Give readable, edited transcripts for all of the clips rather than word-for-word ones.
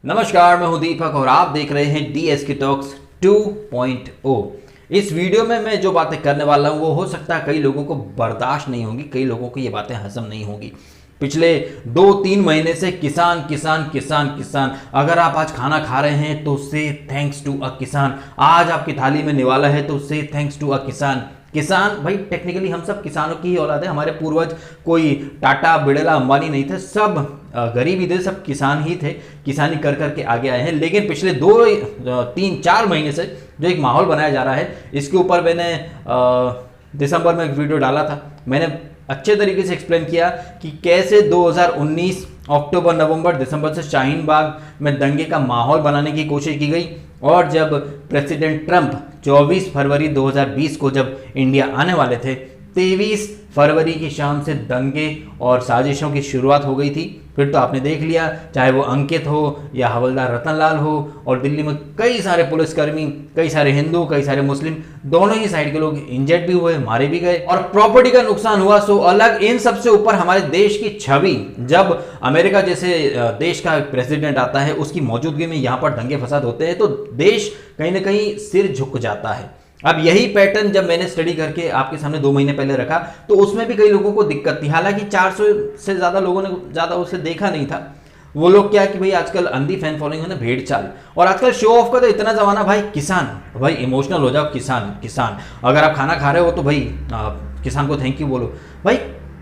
नमस्कार, मैं हूं दीपक और आप देख रहे हैं डीएसके टॉक्स 2.0। इस वीडियो में मैं जो बातें करने वाला हूं वो हो सकता है कई लोगों को बर्दाश्त नहीं होंगी, कई लोगों को ये बातें हजम नहीं होंगी। पिछले 2-3 महीने से किसान किसान किसान किसान, अगर आप आज खाना खा रहे हैं तो से थैंक्स टू अ किसान, आज आपकी थाली में निवाला है तो से थैंक्स टू अ किसान। किसान भाई टेक्निकली हम सब किसानों की ही औलाद है। हमारे पूर्वज कोई टाटा बिड़ला अंबानी नहीं थे, सब गरीब ही थे, सब किसान ही थे, किसानी कर करके आगे आए हैं। लेकिन पिछले 2-3-4 महीने से जो एक माहौल बनाया जा रहा है, इसके ऊपर मैंने दिसंबर में एक वीडियो डाला था। मैंने अच्छे तरीके से एक्सप्लेन किया कि कैसे 2019 अक्टूबर नवंबर दिसंबर से शाहीन बाग में दंगे का माहौल बनाने की कोशिश की गई, और जब प्रेसिडेंट ट्रंप 24 फरवरी 2020 को जब इंडिया आने वाले थे, 23 फरवरी की शाम से दंगे और साजिशों की शुरुआत हो गई थी। फिर तो आपने देख लिया, चाहे वो अंकित हो या हवलदार रतनलाल हो, और दिल्ली में कई सारे पुलिसकर्मी, कई सारे हिंदू, कई सारे मुस्लिम, दोनों ही साइड के लोग इंजर्ड भी हुए, मारे भी गए और प्रॉपर्टी का नुकसान हुआ। सो अलग इन सबसे ऊपर हमारे देश की छवि, जब अमेरिका जैसे देश का प्रेसिडेंट आता है, उसकी मौजूदगी में यहाँ पर दंगे फसाद होते हैं तो देश कहीं ना कहीं सिर झुक जाता है। अब यही पैटर्न जब मैंने स्टडी करके आपके सामने 2 महीने पहले रखा तो उसमें भी कई लोगों को दिक्कत थी। हालांकि 400 से ज़्यादा लोगों ने ज़्यादा उसे देखा नहीं था। वो लोग क्या कि भाई आजकल अंधी फैन फॉलोइंग है ना, भेड़ चाल, और आजकल शो ऑफ का तो इतना ज़माना। भाई किसान, भाई इमोशनल हो जाओ, किसान किसान। अगर आप खाना खा रहे हो तो भाई किसान को थैंक यू बोलो। भाई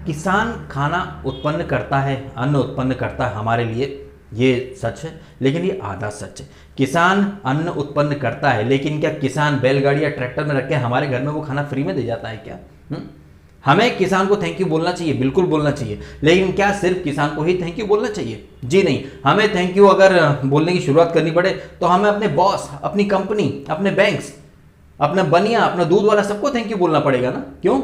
किसान खाना उत्पन्न करता है, अन्न उत्पन्न करता है हमारे लिए, ये सच है, लेकिन ये आधा सच है। किसान अन्न उत्पन्न करता है, लेकिन क्या किसान बैलगाड़ी या ट्रैक्टर में रख के हमारे घर में वो खाना फ्री में दे जाता है क्या? हमें किसान को थैंक यू बोलना चाहिए, बिल्कुल बोलना चाहिए, लेकिन क्या सिर्फ किसान को ही थैंक यू बोलना चाहिए? जी नहीं। हमें थैंक यू अगर बोलने की शुरुआत करनी पड़े तो हमें अपने बॉस, अपनी कंपनी, अपने बैंक्स, अपना बनिया, अपना दूध वाला, सबको थैंक यू बोलना पड़ेगा ना। क्यों?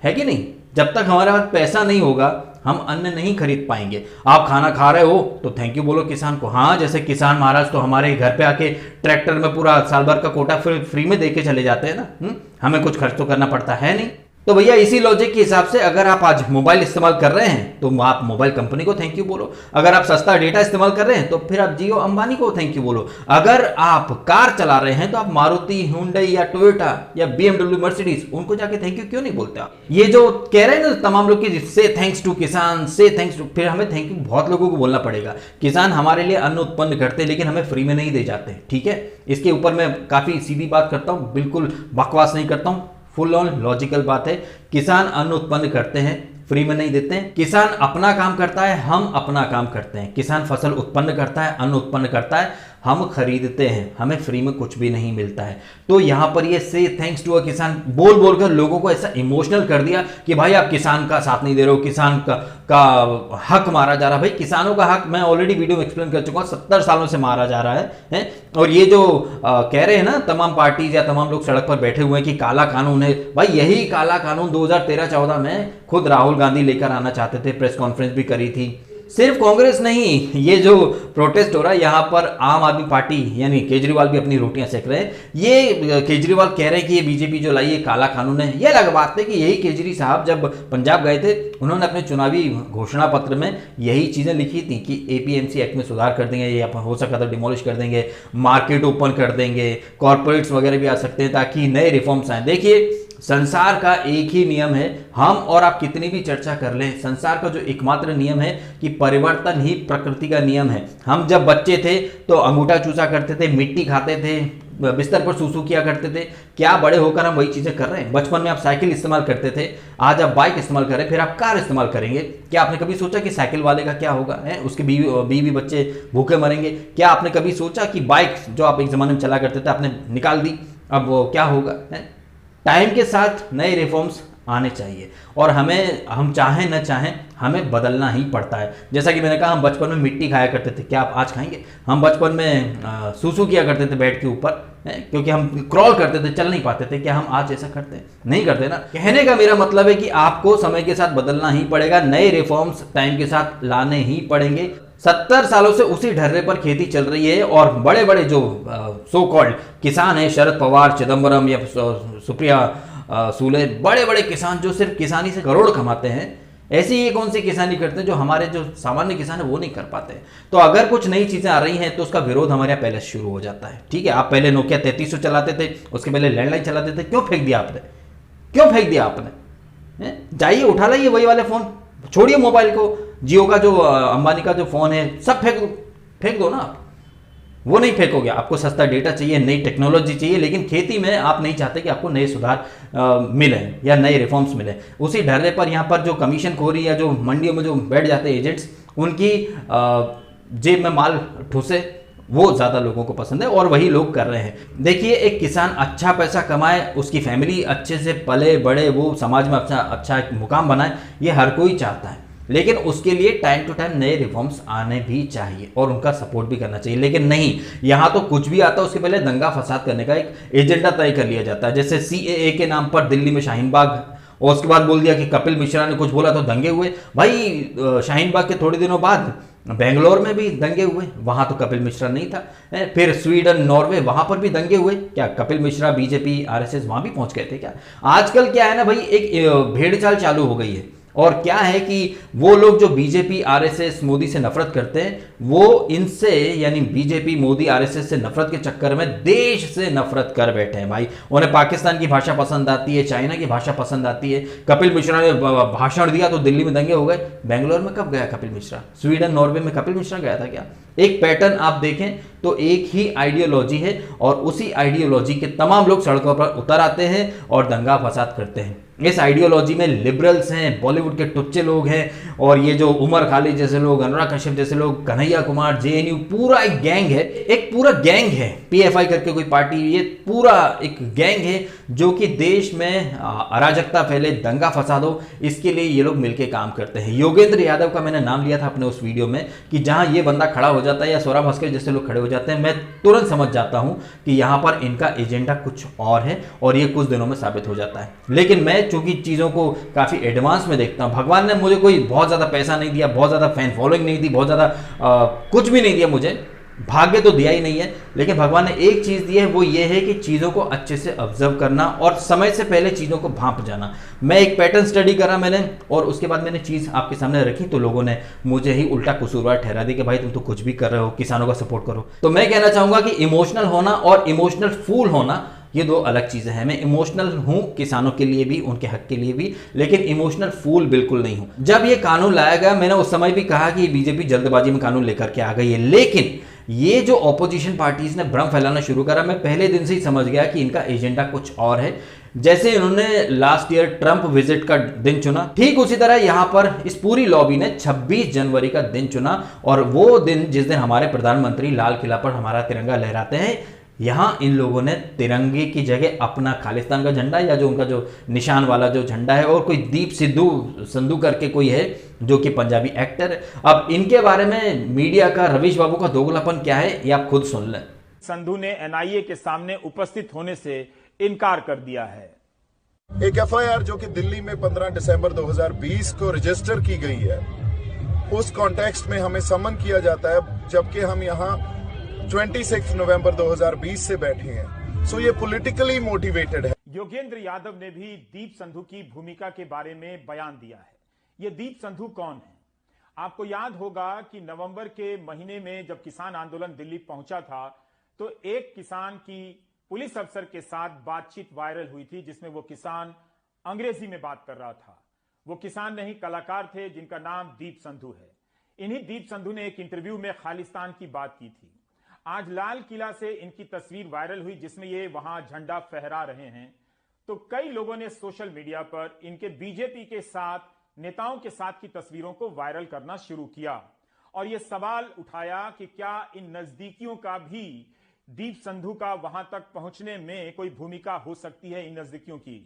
है कि नहीं? जब तक हमारे पास पैसा नहीं होगा हम अन्न नहीं खरीद पाएंगे। आप खाना खा रहे हो तो थैंक यू बोलो किसान को। हाँ, जैसे किसान महाराज तो हमारे घर पे आके ट्रैक्टर में पूरा साल भर का कोटा फ्री में दे के चले जाते हैं ना। हमें कुछ खर्च तो करना पड़ता है नहीं। तो भैया इसी लॉजिक के हिसाब से अगर आप आज मोबाइल इस्तेमाल कर रहे हैं तो आप मोबाइल कंपनी को थैंक यू बोलो। अगर आप सस्ता डेटा इस्तेमाल कर रहे हैं तो फिर आप जियो अंबानी को थैंक यू बोलो। अगर आप कार चला रहे हैं तो आप मारुति, हुंडई या टोयोटा या BMW, मर्सिडीज, उनको जाके थैंक यू क्यों नहीं बोलते आप? ये जो कह रहे हैं ना तमाम लोग कि से थैंक्स टू किसान, से थैंक्स टू, फिर हमें थैंक यू बहुत लोगों को बोलना पड़ेगा। किसान हमारे लिए अन्न उत्पन्न करते हैं, लेकिन हमें फ्री में नहीं दे जाते। ठीक है, इसके ऊपर मैं काफी सीधी बात करता हूं, बिल्कुल बकवास नहीं करता हूं, फुल ऑन लॉजिकल बात है। किसान अन्न उत्पन्न करते हैं, फ्री में नहीं देते हैं। किसान अपना काम करता है, हम अपना काम करते हैं। किसान फसल उत्पन्न करता है, अन्न उत्पन्न करता है, हम खरीदते हैं, हमें फ्री में कुछ भी नहीं मिलता है। तो यहां पर ये से थैंक्स टू अ किसान बोल बोलकर लोगों को ऐसा इमोशनल कर दिया कि भाई आप किसान का साथ नहीं दे रहे हो, किसान का हक मारा जा रहा है। भाई किसानों का हक मैं ऑलरेडी वीडियो में एक्सप्लेन कर चुका हूं, 70 सालों से मारा जा रहा है? और ये जो कह रहे हैं ना तमाम पार्टीज या तमाम लोग सड़क पर बैठे हुए हैं कि काला कानून है, भाई यही काला कानून 2013-14 में खुद राहुल गांधी लेकर आना चाहते थे, प्रेस कॉन्फ्रेंस भी करी थी। सिर्फ कांग्रेस नहीं, ये जो प्रोटेस्ट हो रहा है यहाँ पर आम आदमी पार्टी यानी केजरीवाल भी अपनी रोटियां सेक रहे हैं। ये केजरीवाल कह रहे हैं कि ये बीजेपी जो लाई है काला कानून है। ये अलग बात है कि यही केजरी साहब जब पंजाब गए थे, उन्होंने अपने चुनावी घोषणा पत्र में यही चीजें लिखी थी कि APMC एक्ट में सुधार कर देंगे, ये हो सका तो डिमोलिश कर देंगे, मार्केट ओपन कर देंगे, कॉर्पोरेट्स वगैरह भी आ सकते हैं ताकि नए रिफॉर्म्स आए। देखिए, संसार का एक ही नियम है, हम और आप कितनी भी चर्चा कर लें, संसार का जो एकमात्र नियम है कि परिवर्तन ही प्रकृति का नियम है। हम जब बच्चे थे तो अंगूठा चूसा करते थे, मिट्टी खाते थे, बिस्तर पर सूसू किया करते थे। क्या बड़े होकर हम वही चीजें कर रहे हैं? बचपन में आप साइकिल इस्तेमाल करते थे, आज आप बाइक इस्तेमाल कर रहे हैं, फिर आप कार इस्तेमाल करेंगे। क्या आपने कभी सोचा कि साइकिल वाले का क्या होगा? है उसके बीवी बच्चे भूखे मरेंगे? क्या आपने कभी सोचा कि बाइक जो आप एक जमाने में चला करते थे आपने निकाल दी, अब वो क्या होगा? टाइम के साथ नए रिफॉर्म्स आने चाहिए और हम चाहें न चाहें हमें बदलना ही पड़ता है। जैसा कि मैंने कहा, हम बचपन में मिट्टी खाया करते थे, क्या आप आज खाएंगे? हम बचपन में सूसू किया करते थे बेड के ऊपर, क्योंकि हम क्रॉल करते थे, चल नहीं पाते थे। क्या हम आज ऐसा करते हैं? नहीं करते ना। कहने का मेरा मतलब है कि आपको समय के साथ बदलना ही पड़ेगा, नए रिफॉर्म्स टाइम के साथ लाने ही पड़ेंगे। 70 सालों से उसी ढर्रे पर खेती चल रही है और बड़े बड़े जो सो कॉल्ड किसान हैं, शरद पवार, चिदम्बरम या सुप्रिया सूले, बड़े बड़े किसान जो सिर्फ किसानी से करोड़ कमाते हैं, ऐसे ये कौन सी किसानी करते हैं जो हमारे जो सामान्य किसान है वो नहीं कर पाते। तो अगर कुछ नई चीजें आ रही हैं तो उसका विरोध हमारे यहाँ पहले शुरू हो जाता है। ठीक है, आप पहले नोकिया 3300 चलाते थे, उसके पहले लैंडलाइन चलाते थे, क्यों फेंक दिया आपने? क्यों फेंक दिया आपने? जाइए उठा लाइए वही वाले फोन, छोड़िए मोबाइल को, जियो का जो अंबानी का जो फोन है सब फेंक दो ना आप। वो नहीं फेंकोगे, आपको सस्ता डेटा चाहिए, नई टेक्नोलॉजी चाहिए, लेकिन खेती में आप नहीं चाहते कि आपको नए सुधार मिले या नए रिफॉर्म्स मिले। उसी ढर्रे पर यहाँ पर जो कमीशन खोरी या जो मंडियों में जो बैठ जाते हैं एजेंट्स, उनकी जेब में माल ठूसे, वो ज़्यादा लोगों को पसंद है और वही लोग कर रहे हैं। देखिए, एक किसान अच्छा पैसा कमाए, उसकी फैमिली अच्छे से पले बढ़े, वो समाज में अच्छा एक मुकाम बनाए, ये हर कोई चाहता है, लेकिन उसके लिए टाइम टू टाइम नए रिफॉर्म्स आने भी चाहिए और उनका सपोर्ट भी करना चाहिए। लेकिन नहीं, यहाँ तो कुछ भी आता है उसके पहले दंगा फसाद करने का एक एजेंडा तय कर लिया जाता है। जैसे CAA के नाम पर दिल्ली में शाहीन बाग, और उसके बाद बोल दिया कि कपिल मिश्रा ने कुछ बोला तो दंगे हुए। भाई शाहीन बाग के थोड़े दिनों बाद बेंगलोर में भी दंगे हुए, वहां तो कपिल मिश्रा नहीं था। फिर स्वीडन, नॉर्वे, वहां पर भी दंगे हुए। क्या कपिल मिश्रा, BJP, RSS वहां भी पहुंच गए थे क्या? आजकल क्या है ना भाई, एक भेड़ चाल चालू हो गई है। और क्या है कि वो लोग जो BJP, RSS, मोदी से नफरत करते हैं, वो इनसे यानी BJP, मोदी, RSS से नफरत के चक्कर में देश से नफरत कर बैठे हैं भाई। उन्हें पाकिस्तान की भाषा पसंद आती है, चाइना की भाषा पसंद आती है। कपिल मिश्रा ने भाषण दिया तो दिल्ली में दंगे हो गए। बेंगलोर में कब गया कपिल मिश्रा? स्वीडन, नॉर्वे में कपिल मिश्रा गया था क्या? एक पैटर्न आप देखें तो एक ही आइडियोलॉजी है और उसी आइडियोलॉजी के तमाम लोग सड़कों पर उतर आते हैं और दंगा फसाद करते हैं। इस आइडियोलॉजी में लिबरल्स हैं, बॉलीवुड के टुच्चे लोग हैं, और ये जो उमर खालिद जैसे लोग, अनुराग कश्यप जैसे लोग, कन्हैया कुमार, JNU, पूरा एक गैंग है, एक पूरा गैंग है। PFI करके कोई पार्टी, ये पूरा एक गैंग है जो कि देश में अराजकता फैले, दंगा फसाद हो, इसके लिए ये लोग मिलकर काम करते हैं। योगेंद्र यादव का मैंने नाम लिया था अपने उस वीडियो में कि जहां ये बंदा खड़ा हो जाता है या स्वरा भास्कर जैसे लोग खड़े हो जाते हैं, मैं तुरंत समझ जाता हूं कि यहां पर इनका एजेंडा कुछ और है और ये कुछ दिनों में साबित हो जाता है। लेकिन मैं चूंकि चीजों को काफी एडवांस में देखता हूं, भगवान ने मुझे कोई बहुत ज्यादा पैसा नहीं दिया, बहुत ज्यादा फैन फॉलोइंग नहीं दी, बहुत ज्यादा कुछ भी नहीं दिया, मुझे भाग्य तो दिया ही नहीं है, लेकिन भगवान ने एक चीज दी है, वो ये है कि चीजों को अच्छे से ऑब्जर्व करना और समय से पहले चीजों को भांप जाना। मैं एक पैटर्न स्टडी करा मैंने और उसके बाद मैंने चीज आपके सामने रखी तो लोगों ने मुझे ही उल्टा कसूरवार ठहरा दी कि भाई तुम तो कुछ भी कर रहे हो, किसानों का सपोर्ट करो। तो मैं कहना चाहूंगा कि इमोशनल होना और इमोशनल फूल होना ये दो अलग चीजें हैं। मैं इमोशनल हूं किसानों के लिए भी, उनके हक के लिए भी, लेकिन इमोशनल फूल बिल्कुल नहीं हूं। जब ये कानून लाया गया मैंने उस समय भी कहा कि BJP जल्दबाजी में कानून लेकर के आ गई है, लेकिन ये जो ऑपोजिशन पार्टीज ने भ्रम फैलाना शुरू करा, मैं पहले दिन से ही समझ गया कि इनका एजेंडा कुछ और है। जैसे इन्होंने लास्ट ईयर ट्रंप विजिट का दिन चुना, ठीक उसी तरह यहां पर इस पूरी लॉबी ने 26 जनवरी का दिन चुना, और वो दिन जिस दिन हमारे प्रधानमंत्री लाल किला पर हमारा तिरंगा लहराते हैं, यहां इन लोगों ने तिरंगे की जगह अपना खालिस्तान का झंडा या जो उनका जो निशान वाला जो झंडा है, और कोई दीप संधू करके कोई है जो कि पंजाबी एक्टर है। अब इनके बारे में मीडिया का, रवीश बाबू का दोगलापन क्या है ये आप खुद सुन लें। संधू ने NIA के सामने उपस्थित होने से इनकार कर दिया है। एक FIR जो कि दिल्ली में 15 दिसंबर 2020 को रजिस्टर की गई है, उस कॉन्टेक्स्ट में हमें समन किया जाता है, जबकि हम यहाँ 26 नवंबर 2020 से बैठे हैं। सो ये पॉलिटिकली मोटिवेटेड है। योगेंद्र यादव ने भी दीप संधू की भूमिका के बारे में बयान दिया है। ये दीप संधू कौन है? आपको याद होगा कि नवंबर के महीने में जब किसान आंदोलन दिल्ली पहुंचा था, तो एक किसान की पुलिस अफसर के साथ बातचीत वायरल हुई थी, जिसमें वो किसान अंग्रेजी में बात कर रहा था। वो किसान नहीं, कलाकार थे जिनका नाम दीप संधू है। इन्हीं दीप संधू ने एक इंटरव्यू में खालिस्तान की बात की थी। आज लाल किला से इनकी तस्वीर वायरल हुई जिसमें ये वहां झंडा फहरा रहे हैं, तो कई लोगों ने सोशल मीडिया पर इनके BJP के साथ, नेताओं के साथ की तस्वीरों को वायरल करना शुरू किया और यह सवाल उठाया कि क्या इन नजदीकियों का भी दीप संधू का वहां तक पहुंचने में कोई भूमिका हो सकती है, इन नजदीकियों की,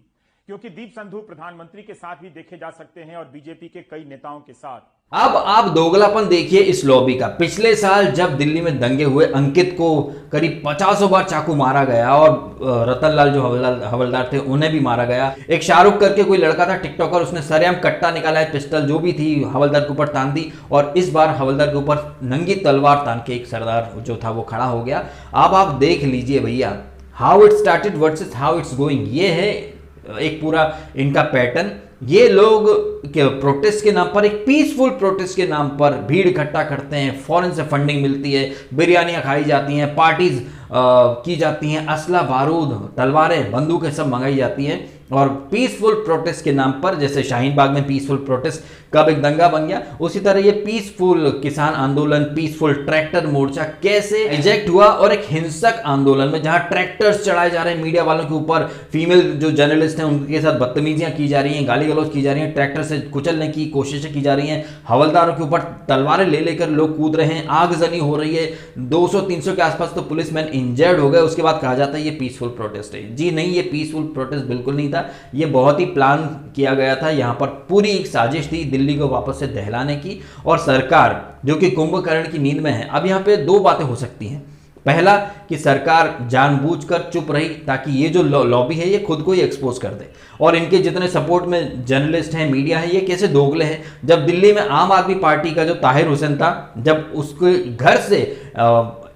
क्योंकि दीप संधू प्रधानमंत्री के साथ भी देखे जा सकते हैं और BJP के कई नेताओं के साथ। अब आप दोगलापन देखिए इस लॉबी का। पिछले साल जब दिल्ली में दंगे हुए, अंकित को करीब 50 बार चाकू मारा गया और रतनलाल जो हवलदार थे उन्हें भी मारा गया। एक शाहरुख करके कोई लड़का था टिकटॉकर, उसने सरेआम कट्टा निकाला है, पिस्टल जो भी थी हवलदार के ऊपर तान दी, और इस बार हवलदार के ऊपर नंगी तलवार तान के एक सरदार जो था वो खड़ा हो गया। अब आप देख लीजिए भैया, how it started versus how it's going. ये है एक पूरा इनका पैटर्न। ये लोग प्रोटेस्ट के नाम पर, एक पीसफुल प्रोटेस्ट के नाम पर भीड़ इकट्ठा करते हैं, फॉरेन से फंडिंग मिलती है, बिरयानियां खाई जाती हैं, पार्टीज की जाती हैं, असला बारूद तलवारें बंदूकें सब मंगाई जाती हैं, और पीसफुल प्रोटेस्ट के नाम पर, जैसे शाहीन बाग में पीसफुल प्रोटेस्ट कब एक दंगा बन गया, उसी तरह ये पीसफुल किसान आंदोलन, पीसफुल ट्रैक्टर मोर्चा कैसे रिजेक्ट हुआ और एक हिंसक आंदोलन में जहां ट्रैक्टर्स चढ़ाए जा रहे हैं मीडिया वालों के ऊपर, फीमेल जो जर्नलिस्ट हैं उनके साथ बदतमीजियां की जा रही हैं, गाली गलौज की जा रही हैं, ट्रैक्टर से कुचलने की कोशिशें की जा रही हैं, हवलदारों के ऊपर तलवारें ले लेकर लोग कूद रहे हैं, आगजनी हो रही है, 200-300 के आसपास तो पुलिसमैन इंजर्ड हो गए। उसके बाद कहा जाता है ये पीसफुल प्रोटेस्ट है। जी नहीं, ये पीसफुल प्रोटेस्ट बिल्कुल नहीं था, ये बहुत ही प्लान किया गया था। यहाँ पर पूरी एक साजिश थी दिल्ली को वापस से दहलाने की, और सरकार जो कि कुंभकर्ण की नींद में है। अब यहाँ पे दो बातें हो सकती हैं। पहला कि सरकार जानबूझकर चुप रही ताकि ये जो लॉबी है ये खुद को ही एक्सपोज कर दे, और इनके जितने सपोर्ट में जर्नलिस्ट हैं, मीडिया है, ये कैसे दोगले हैं। जब दिल्ली में आम आदमी पार्टी का जो ताहिर हुसैन था, जब उसके घर से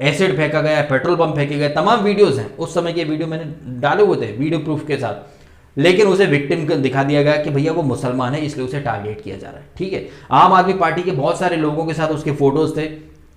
एसिड फेंका गया, पेट्रोल बम फेंके गए, तमाम वीडियोस हैं, उस समय के वीडियो मैंने डाले हुए थे वीडियो प्रूफ के साथ, लेकिन उसे विक्टिम दिखा दिया गया कि भैया वो मुसलमान है इसलिए उसे टारगेट किया जा रहा है। ठीक है, आम आदमी पार्टी के बहुत सारे लोगों के साथ उसके फोटोज थे,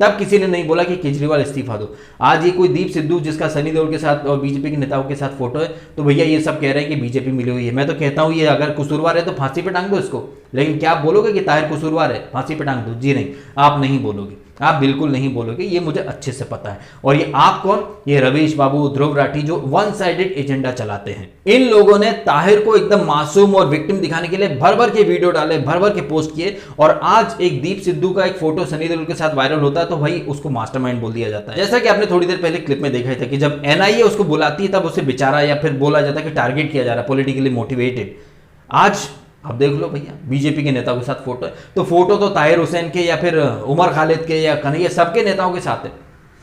तब किसी ने नहीं बोला कि केजरीवाल इस्तीफा दो। आज ये कोई दीप सिद्धू जिसका सनी देओल के साथ और बीजेपी के नेताओं के साथ फोटो है, तो भैया ये सब कह रहे हैं कि बीजेपी मिली हुई है। मैं तो कहता हूं ये अगर कसूरवार है तो फांसी पे टांग दो इसको, लेकिन क्या आप बोलोगे कि ताहिर कसूरवार है फांसी पे टांग दो? जी नहीं, आप नहीं बोलोगे, आप बिल्कुल नहीं बोलोगे, ये मुझे अच्छे से पता है। और ये आप कौन? ये रवीश बाबू, ध्रुव राठी, जो वन साइडेड एजेंडा चलाते हैं। इन लोगों ने ताहिर को एकदम मासूम और विक्टिम दिखाने के लिए भर भर के वीडियो डाले, भर भर के पोस्ट किए, और आज एक दीप सिद्धू का एक फोटो सनी देओल के साथ वायरल होता है तो भाई उसको मास्टरमाइंड बोल दिया जाता है। जैसा कि आपने थोड़ी देर पहले क्लिप में देखा था कि जब एनआईए उसको बुलाती है तब उसे बेचारा या फिर बोला जाता है कि टारगेट किया जा रहा है, पॉलिटिकली मोटिवेटेड। आज अब देख लो भैया, बीजेपी के नेताओं के साथ फोटो है, तो फोटो तो ताहिर हुसैन के या फिर उमर खालिद के या कन्हैया सबके नेताओं के साथ है,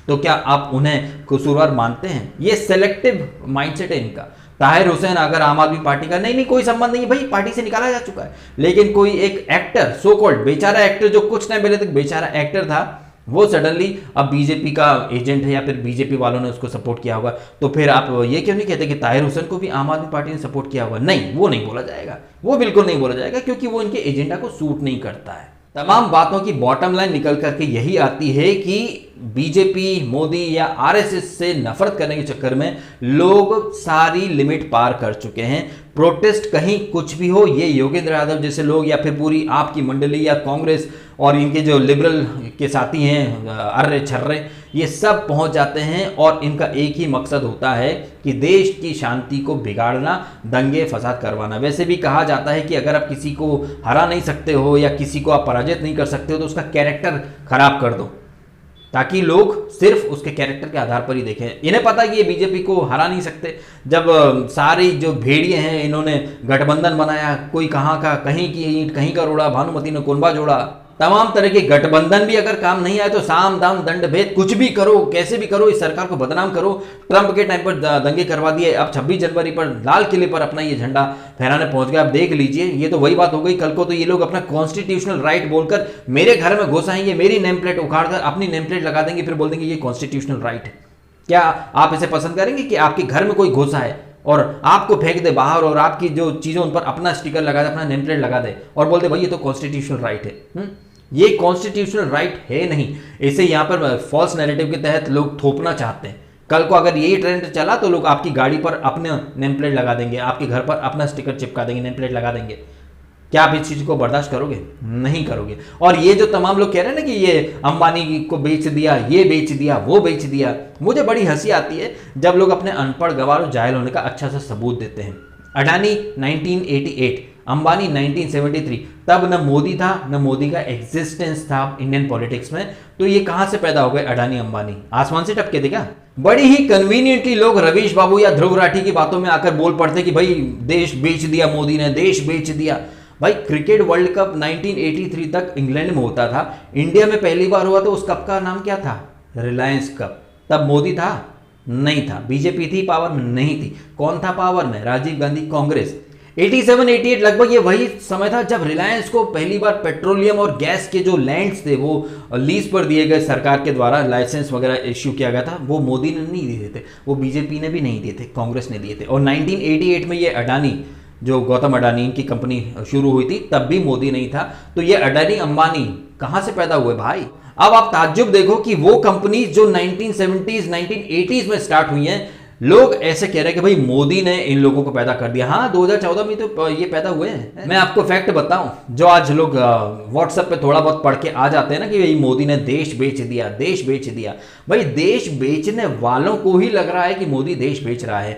तो क्या आप उन्हें कसूरवार मानते हैं? ये सेलेक्टिव माइंडसेट है इनका। ताहिर हुसैन अगर आम आदमी पार्टी का, नहीं कोई संबंध नहीं है भाई, पार्टी से निकाला जा चुका है, लेकिन कोई एक एक्टर, सो कॉल्ड बेचारा एक्टर, जो कुछ टाइम पहले तक बेचारा एक्टर था, वो सडनली अब बीजेपी का एजेंट है या फिर बीजेपी वालों ने उसको सपोर्ट किया होगा। तो फिर आप ये क्यों नहीं कहते कि ताहिर हुसैन को भी आम आदमी पार्टी ने सपोर्ट किया होगा? नहीं, वो नहीं बोला जाएगा, वो बिल्कुल नहीं बोला जाएगा, क्योंकि वो इनके एजेंडा को सूट नहीं करता है। तमाम बातों की बॉटम लाइन निकल करके यही आती है कि बीजेपी, मोदी या आरएसएस से नफरत करने के चक्कर में लोग सारी लिमिट पार कर चुके हैं। प्रोटेस्ट कहीं कुछ भी हो, ये योगेंद्र यादव जैसे लोग या फिर पूरी आपकी मंडली या कांग्रेस और इनके जो लिबरल के साथी हैं अर्रे छर्रे, ये सब पहुंच जाते हैं, और इनका एक ही मकसद होता है कि देश की शांति को बिगाड़ना, दंगे फसाद करवाना। वैसे भी कहा जाता है कि अगर आप किसी को हरा नहीं सकते हो या किसी को आप पराजित नहीं कर सकते हो तो उसका कैरेक्टर खराब कर दो, ताकि लोग सिर्फ उसके कैरेक्टर के आधार पर ही देखें। इन्हें पता है कि ये बीजेपी को हरा नहीं सकते। जब सारी जो भेड़िए हैं इन्होंने गठबंधन बनाया, कोई कहाँ का, कहीं की ईंट कहीं का रोड़ा, भानुमति ने कुनबा जोड़ा, तमाम तरह के गठबंधन भी अगर काम नहीं आए तो साम दाम दंड भेद कुछ भी करो, कैसे भी करो, इस सरकार को बदनाम करो। ट्रंप के टाइम पर दंगे करवा दिए, अब 26 जनवरी पर लाल किले पर अपना ये झंडा फहराने पहुंच गए। आप देख लीजिए, ये तो वही बात हो गई। कल को तो ये लोग अपना कॉन्स्टिट्यूशनल राइट बोलकर मेरे घर में घुस आएंगे, मेरी नेम प्लेट उखाड़कर अपनी नेम प्लेट लगा देंगे, फिर बोल देंगे ये कॉन्स्टिट्यूशनल राइट है। क्या आप इसे पसंद करेंगे कि आपके घर में कोई घुस आए और आपको फेंक दे बाहर और आपकी जो चीज़ों उन पर अपना स्टिकर लगा दे, अपना नेम प्लेट लगा दे और बोल दे भाई ये तो कॉन्स्टिट्यूशनल राइट है? ये कॉन्स्टिट्यूशनल राइट है नहीं। इसे यहाँ पर फॉल्स नैरेटिव के तहत लोग थोपना चाहते हैं। कल को अगर यही ट्रेंड चला तो लोग आपकी गाड़ी पर अपने नेम प्लेट लगा देंगे, आपके घर पर अपना स्टिकर चिपका देंगे, नेम प्लेट लगा देंगे। क्या आप इस चीज़ को बर्दाश्त करोगे? नहीं करोगे। और ये जो तमाम लोग कह रहे हैं ना कि ये अंबानी को बेच दिया, ये बेच दिया, वो बेच दिया, मुझे बड़ी हंसी आती है जब लोग अपने अनपढ़, गंवार और जाहिल होने का अच्छा सा सबूत देते हैं। अडानी 1988, अंबानी 1973, तब न मोदी था, न मोदी का एग्जिस्टेंस था इंडियन पॉलिटिक्स में। तो ये कहां से पैदा हो गए अडानी अंबानी? आसमान से टपके थे क्या? बड़ी ही कन्वीनियंटली लोग रवीश बाबू या ध्रुव राठी की बातों में आकर बोल पड़ते कि भाई देश बेच दिया मोदी ने, देश बेच दिया। भाई क्रिकेट वर्ल्ड कप 1983 तक इंग्लैंड में होता था, इंडिया में पहली बार हुआ तो उस कप का नाम क्या था? रिलायंस कप। तब मोदी था? नहीं था। बीजेपी थी पावर में? नहीं थी। कौन था पावर में? राजीव गांधी, कांग्रेस। 87-88 लगभग ये वही समय था जब रिलायंस को पहली बार पेट्रोलियम और गैस के जो लैंड्स थे वो लीज पर दिए गए, सरकार के द्वारा लाइसेंस वगैरह इश्यू किया गया था। वो मोदी ने नहीं दिए थे, वो बीजेपी ने भी नहीं दिए थे, कांग्रेस ने दिए थे। और 1988 में ये अडानी जो गौतम अडानी की कंपनी शुरू हुई थी, तब भी मोदी नहीं था। तो ये अडानी अंबानी कहां से पैदा हुए भाई? अब आप ताज्जुब देखो कि वो कंपनी जो 1970s 1980s में स्टार्ट हुई हैं, लोग ऐसे कह रहे हैं कि भाई मोदी ने इन लोगों को पैदा कर दिया। हाँ, 2014 में तो ये पैदा हुए हैं। मैं आपको फैक्ट बताऊं, जो आज लोग व्हाट्सएप पे थोड़ा बहुत पढ़ के आ जाते हैं ना कि भाई मोदी ने देश बेच दिया, देश बेच दिया। भाई देश बेचने वालों को ही लग रहा है कि मोदी देश बेच रहा है।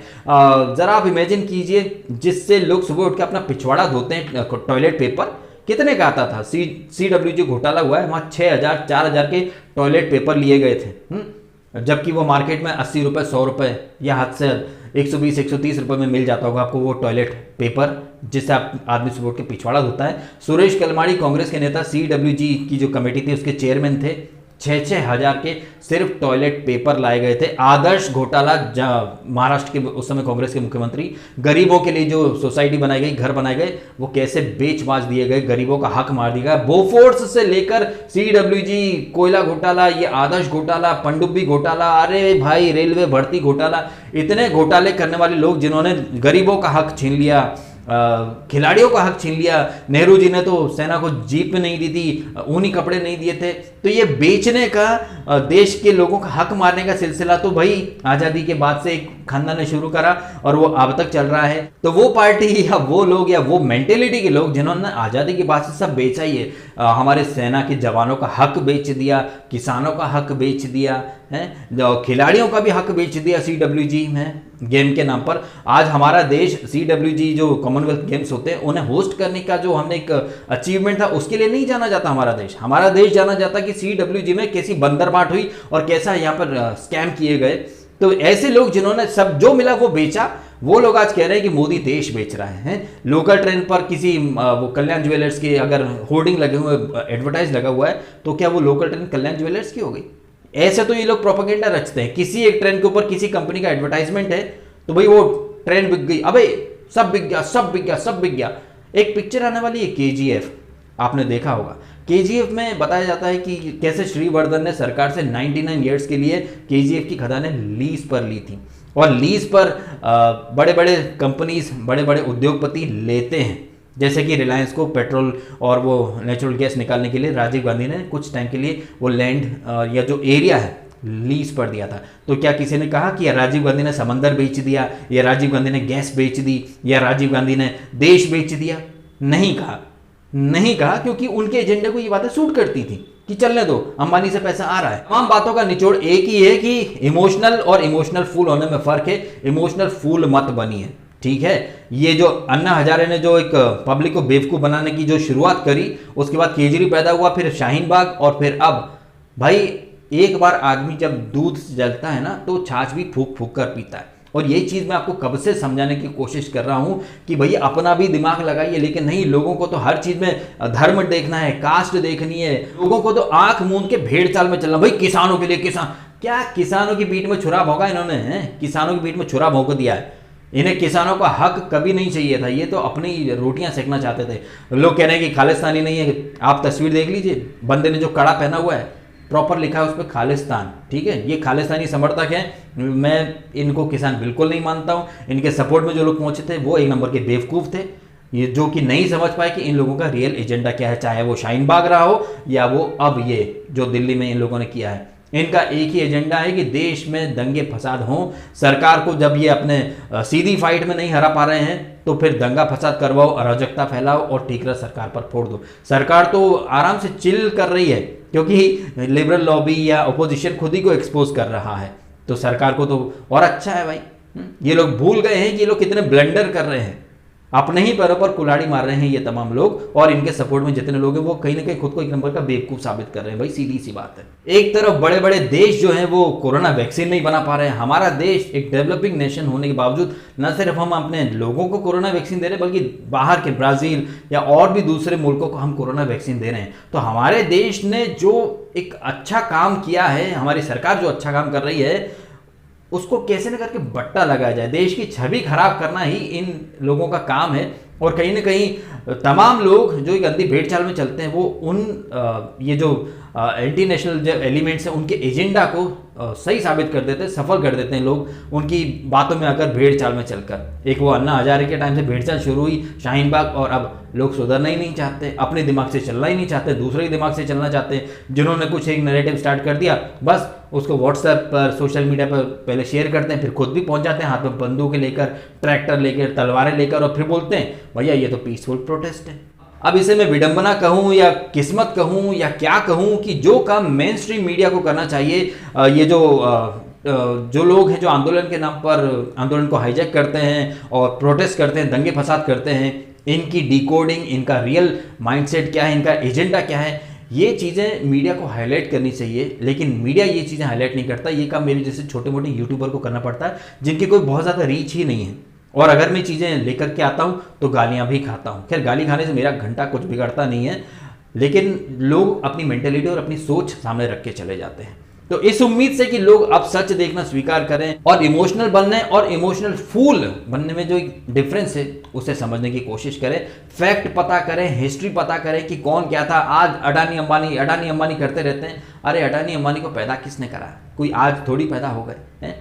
जरा आप इमेजिन कीजिए, जिससे लोग सुबह उठ के अपना पिछवाड़ा धोते हैं, टॉयलेट पेपर कितने का आता था? CWG घोटाला हुआ है, वहां 6,000 4,000 के टॉयलेट पेपर लिए गए थे, जबकि वो मार्केट में 80 रुपये 100 रुपये या हद से 120 130 रुपये में मिल जाता होगा आपको वो टॉयलेट पेपर, जिससे आप आदमी सुबह के पिछवाड़ा धोता है। सुरेश कलमाड़ी कांग्रेस के नेता, CWG की जो कमेटी थी उसके चेयरमैन थे। 6-6 हज़ार के सिर्फ टॉयलेट पेपर लाए गए थे। आदर्श घोटाला, महाराष्ट्र के उस समय कांग्रेस के मुख्यमंत्री, गरीबों के लिए जो सोसाइटी बनाई गई, घर बनाए गए, वो कैसे बेच बाच दिए गए, गरीबों का हक मार दिया गया। बोफोर्स से लेकर CWG, कोयला घोटाला, ये आदर्श घोटाला, पनडुब्बी घोटाला, अरे भाई रेलवे भर्ती घोटाला, इतने घोटाले करने वाले लोग जिन्होंने गरीबों का हक छीन लिया, खिलाड़ियों का हक छीन लिया। नेहरू जी ने तो सेना को जीप नहीं दी थी, ऊनी कपड़े नहीं दिए थे। तो ये बेचने का, देश के लोगों का हक मारने का सिलसिला तो भाई आज़ादी के बाद से एक खानदान ने शुरू करा और वो अब तक चल रहा है। तो वो पार्टी या वो लोग या वो मेंटेलिटी के लोग जिन्होंने आज़ादी के बाद से सब बेचा ही है, हमारे सेना के जवानों का हक बेच दिया, किसानों का हक बेच दिया है, खिलाड़ियों का भी हक बेच दिया CWG में गेम के नाम पर। आज हमारा देश CWG जो कॉमनवेल्थ गेम्स होते हैं उन्हें होस्ट करने का जो हमने एक अचीवमेंट था, उसके लिए नहीं जाना जाता हमारा देश जाना जाता कि CWG में कैसी बंदरबाट हुई और कैसा यहाँ पर स्कैम किए गए। तो ऐसे लोग जिन्होंने सब जो मिला वो बेचा, वो लोग आज कह रहे हैं कि मोदी देश बेच रहा है। लोकल ट्रेन पर किसी वो कल्याण ज्वेलर्स के अगर होर्डिंग लगे हुए, एडवर्टाइज लगा हुआ है, तो क्या वो लोकल ट्रेन कल्याण ज्वेलर्स की हो गई? ऐसे तो ये लोग प्रोपेगेंडा रचते हैं। किसी एक ट्रेन के ऊपर किसी कंपनी का एडवर्टाइजमेंट है तो भाई वो ट्रेन बिक गई, अबे सब बिक गया, सब बिक गया, सब बिक गया। एक पिक्चर आने वाली है KGF, आपने देखा होगा। KGF में बताया जाता है कि कैसे श्रीवर्धन ने सरकार से 99 ईयर्स के लिए KGF की खदानें लीज पर ली थी, और लीज पर बड़े बड़े कंपनीज, बड़े बड़े उद्योगपति लेते हैं। जैसे कि रिलायंस को पेट्रोल और वो नेचुरल गैस निकालने के लिए राजीव गांधी ने कुछ टाइम के लिए वो लैंड या जो एरिया है लीज पर दिया था। तो क्या किसी ने कहा कि राजीव गांधी ने समंदर बेच दिया, या राजीव गांधी ने गैस बेच दी, या राजीव गांधी ने देश बेच दिया? नहीं कहा, क्योंकि उनके एजेंडे को ये बातें सूट करती थी कि चलने दो, अंबानी से पैसा आ रहा है। तमाम बातों का निचोड़ एक ही है कि इमोशनल और इमोशनल फूल होने में फर्क है। इमोशनल फूल मत बनिए, ठीक है? ये जो अन्ना हजारे ने जो एक पब्लिक को बेवकूफ़ बनाने की जो शुरुआत करी, उसके बाद केजरी पैदा हुआ, फिर शाहीन बाग, और फिर अब भाई एक बार आदमी जब दूध जलता है ना तो छाछ भी फूक फूक कर पीता है। और यही चीज़ मैं आपको कब से समझाने की कोशिश कर रहा हूँ कि भैया अपना भी दिमाग लगाइए, लेकिन नहीं, लोगों को तो हर चीज़ में धर्म देखना है, कास्ट देखनी है, लोगों को तो आंख मूंद के भेड़ चाल में चलना। भाई किसानों के लिए किसान, क्या किसानों की पीठ में छुरा भोंका इन्होंने? किसानों की पीठ में छुरा भोंक दिया है। इन्हें किसानों का हक कभी नहीं चाहिए था, ये तो अपनी रोटियां सेकना चाहते थे। लोग कह रहे हैं कि खालिस्तानी नहीं है। आप तस्वीर देख लीजिए, बंदे ने जो कड़ा पहना हुआ है, प्रॉपर लिखा है उस पर खालिस्तान, ठीक है? ये खालिस्तानी समर्थक हैं। मैं इनको किसान बिल्कुल नहीं मानता हूँ। इनके सपोर्ट में जो लोग पहुंचे थे वो एक नंबर के बेवकूफ़ थे, ये जो कि नहीं समझ पाए कि इन लोगों का रियल एजेंडा क्या है, चाहे वो शाहीन बाग रहा हो या वो अब ये जो दिल्ली में इन लोगों ने किया है। इनका एक ही एजेंडा है कि देश में दंगे फसाद हों। सरकार को जब ये अपने सीधी फाइट में नहीं हरा पा रहे हैं तो फिर दंगा फसाद करवाओ, अराजकता फैलाओ और ठीकरा सरकार पर फोड़ दो। सरकार तो आराम से चिल कर रही है, क्योंकि लिबरल लॉबी या अपोजिशन खुद ही को एक्सपोज कर रहा है। तो सरकार को तो और अच्छा है भाई। ये लोग भूल गए हैं कि ये लोग कितने ब्लंडर कर रहे हैं, अपने ही पैरों पर कुल्हाड़ी मार रहे हैं ये तमाम लोग, और इनके सपोर्ट में जितने लोग हैं वो कहीं ना कहीं खुद को एक नंबर का बेवकूफ़ साबित कर रहे हैं। भाई सीधी सी बात है। एक तरफ बड़े बड़े देश जो हैं वो कोरोना वैक्सीन नहीं बना पा रहे हैं। हमारा देश एक डेवलपिंग नेशन होने के बावजूद न सिर्फ हम अपने लोगों को कोरोना वैक्सीन दे रहे हैं, बल्कि बाहर के ब्राज़ील या और भी दूसरे मुल्कों को हम कोरोना वैक्सीन दे रहे हैं। तो हमारे देश ने जो एक अच्छा काम किया है, हमारी सरकार जो अच्छा काम कर रही है, उसको कैसे न करके बट्टा लगाया जाए। देश की छवि खराब करना ही इन लोगों का काम है। और कहीं ना कहीं तमाम लोग जो एक अंधी भेड़ चाल में चलते हैं वो उन ये जो एंटी नेशनल जो एलिमेंट्स हैं उनके एजेंडा को सही साबित कर देते हैं, सफल कर देते हैं लोग उनकी बातों में आकर भेड़ चाल में चलकर। एक वो अन्ना हजारे के टाइम से भेड़ चाल शुरू हुई शाहीन बाग, और अब लोग सुधरना ही नहीं चाहते, अपने दिमाग से चलना ही नहीं चाहते, दूसरे ही दिमाग से चलना चाहते हैं। जिन्होंने कुछ एक नैरेटिव स्टार्ट कर दिया बस उसको व्हाट्सएप पर सोशल मीडिया पर पहले शेयर करते हैं, फिर खुद भी पहुंच जाते हैं हाथ में बंदूकें लेकर, ट्रैक्टर लेकर, तलवारें लेकर, और फिर बोलते हैं भैया ये तो पीसफुल प्रोटेस्ट है। अब इसे मैं विडंबना कहूं या किस्मत कहूं या क्या कहूं कि जो काम मेन स्ट्रीम मीडिया को करना चाहिए, ये जो लोग हैं जो आंदोलन के नाम पर आंदोलन को हाईजैक करते हैं और प्रोटेस्ट करते हैं, दंगे फसाद करते हैं, इनकी डिकोडिंग, इनका रियल माइंडसेट क्या है, इनका एजेंडा क्या है, ये चीज़ें मीडिया को हाईलाइट करनी चाहिए। लेकिन मीडिया ये चीज़ें हाईलाइट नहीं करता। ये काम मेरे जैसे छोटे मोटे यूट्यूबर को करना पड़ता है जिनकी कोई बहुत ज़्यादा रीच ही नहीं है, और अगर मैं चीज़ें लेकर के आता हूँ तो गालियाँ भी खाता हूँ। खैर गाली खाने से मेरा घंटा कुछ बिगड़ता नहीं है, लेकिन लोग अपनी मेंटेलिटी और अपनी सोच सामने रख के चले जाते हैं। तो इस उम्मीद से कि लोग अब सच देखना स्वीकार करें और इमोशनल बनने और इमोशनल फूल बनने में जो एक डिफरेंस है उसे समझने की कोशिश करें, फैक्ट पता करें, हिस्ट्री पता करें कि कौन क्या था। आज अडानी अंबानी करते रहते हैं, अरे अडानी अंबानी को पैदा किसने करा? कोई आज थोड़ी पैदा हो गए हैं,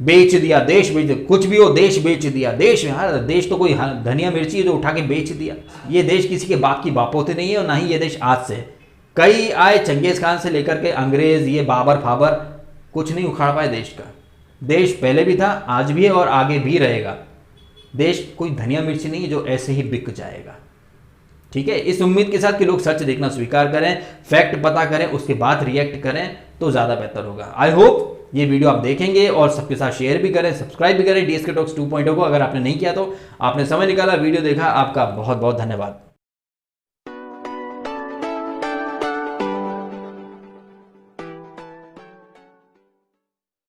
बेच दिया, देश बेच दिया, कुछ भी हो देश बेच दिया। देश तो कोई धनिया मिर्ची है जो उठा के बेच दिया। ये देश किसी के बाप की बापोते नहीं है और ना ही ये देश आज से है। कई आए चंगेज खान से लेकर के अंग्रेज, ये बाबर फाबर, कुछ नहीं उखाड़ पाए देश का। देश पहले भी था, आज भी है और आगे भी रहेगा। देश कोई धनिया मिर्ची नहीं है जो ऐसे ही बिक जाएगा। ठीक है, इस उम्मीद के साथ कि लोग सच देखना स्वीकार करें, फैक्ट पता करें, उसके बाद रिएक्ट करें तो ज़्यादा बेहतर होगा। आई होप ये वीडियो आप देखेंगे और सबके साथ शेयर भी करें, सब्सक्राइब भी करें DSK Talks 2.0 को। अगर आपने नहीं किया तो आपने समय निकाला, वीडियो देखा, आपका बहुत बहुत धन्यवाद।